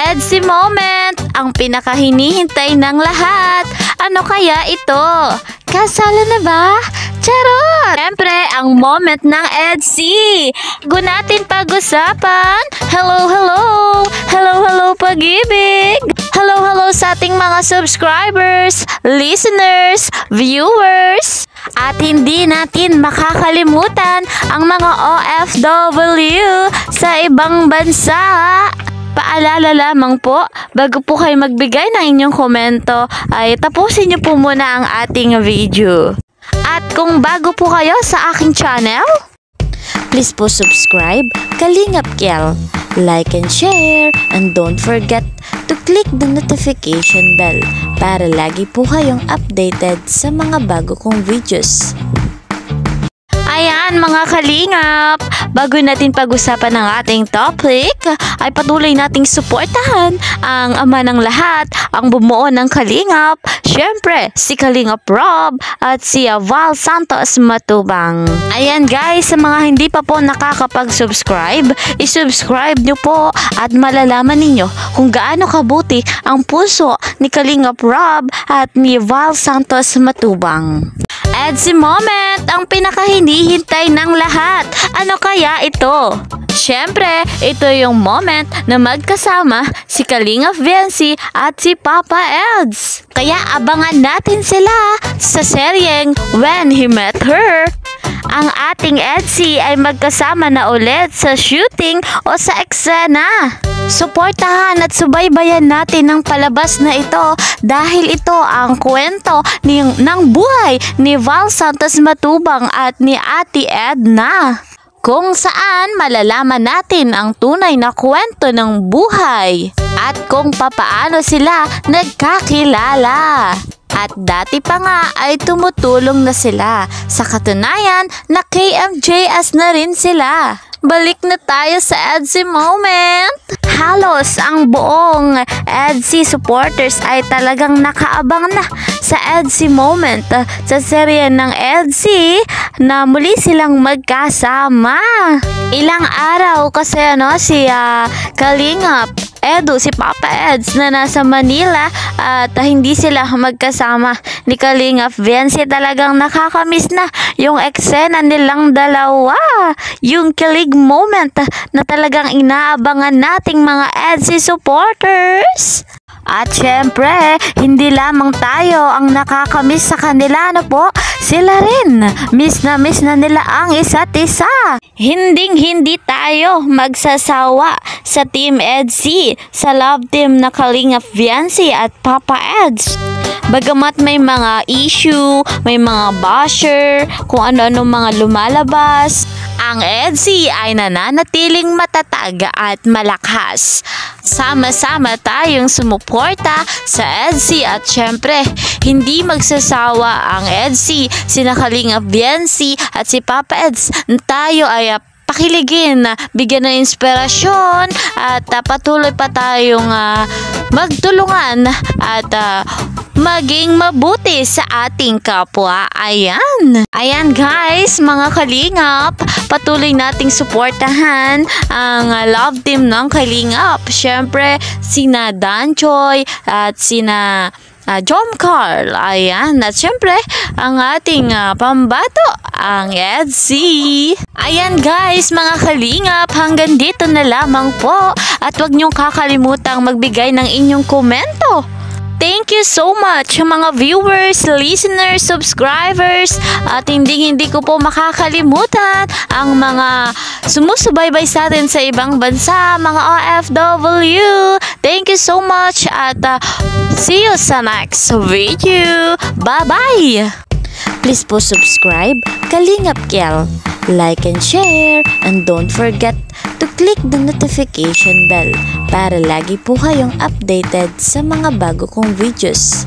EDSI moment, ang pinakahinihintay ng lahat. Ano kaya ito? Kasala na ba? Charot! Siyempre, ang moment ng EDSI. Bago natin pag-usapan, hello, hello! Hello, hello, pag-ibig! Hello, hello sa ating mga subscribers, listeners, viewers! At hindi natin makakalimutan ang mga OFW sa ibang bansa. Paalala lamang po, bago po kayo magbigay ng inyong komento, ay tapusin niyo po muna ang ating video. At kung bago po kayo sa aking channel, please po subscribe, Kalingap Kiel, like and share, and don't forget to click the notification bell para lagi po kayong updated sa mga bago kong videos. Ayan mga kalingap, bago natin pag-usapan ang ating topic, ay patuloy nating suportahan ang ama ng lahat, ang bumuo ng kalingap, syempre si Kalingap Rob at si Val Santos Matubang. Ayan guys, sa mga hindi pa po nakakapag-subscribe, isubscribe nyo po at malalaman ninyo kung gaano kabuti ang puso ni Kalingap Rob at ni Val Santos Matubang. EDSI moment, ang pinakahinihintay ng lahat. Ano kaya ito? Siyempre, ito yung moment na magkasama si Kalingap Viancy at si Papa Eds. Kaya abangan natin sila sa seryeng When He Met Her. Ang ating EDSI ay magkasama na ulit sa shooting o sa eksena. Suportahan at subaybayan natin ang palabas na ito dahil ito ang kwento ng buhay ni Val Santos Matubang at ni Ate Edna, kung saan malalaman natin ang tunay na kwento ng buhay at kung papaano sila nagkakilala. At dati pa nga ay tumutulong na sila. Sa katunayan, na KMJS na rin sila. Balik na tayo sa EDSI moment. Halos ang buong EDSI supporters ay talagang nakaabang na sa EDSI moment sa serye ng EDSI na muli silang magkasama. Ilang araw kasi si Kalingap Edu, si Papa Eds na nasa Manila at hindi sila magkasama ni Kalingap Viancy. Talagang nakakamiss na yung eksena nilang dalawa, yung kilig moment na talagang inaabangan nating mga EDSI supporters. At syempre, hindi lamang tayo ang nakakamiss sa kanila, po, sila rin. Miss na nila ang isa't isa. Hindi tayo magsasawa sa Team EDSI, sa love team na Kalingap Viancy at Papa Eds. Bagamat may mga issue, may mga basher, kung ano-ano mga lumalabas, ang EDSI ay nananatiling matatag at malakas. Sama-sama tayong sumuporta sa EDSI at syempre, hindi magsasawa ang EDSI, sina Kalingap Viancy at si Papa Eds. Tayo ay pakiligin, bigyan ng inspirasyon at patuloy pa tayong magtulungan at maging mabuti sa ating kapwa. Ayan guys, mga kalingap, patuloy nating suportahan ang love team ng Kalingap. Syempre, sina Danchoy at sina John Carl. Ayan, at syempre, ang ating pambato, ang EDSI. Ayan guys, mga kalingap, hanggang dito na lamang po. At huwag niyong kakalimutang magbigay ng inyong komento. Thank you so much mga viewers, listeners, subscribers, at hindi ko po makakalimutan ang mga sumusubaybay sa atin sa ibang bansa, mga OFW. Thank you so much at see you sa next video. Bye-bye! Please po subscribe, Kalingap Kiel, like and share, and don't forget to click the notification bell para lagi po kayong updated sa mga bago kong videos.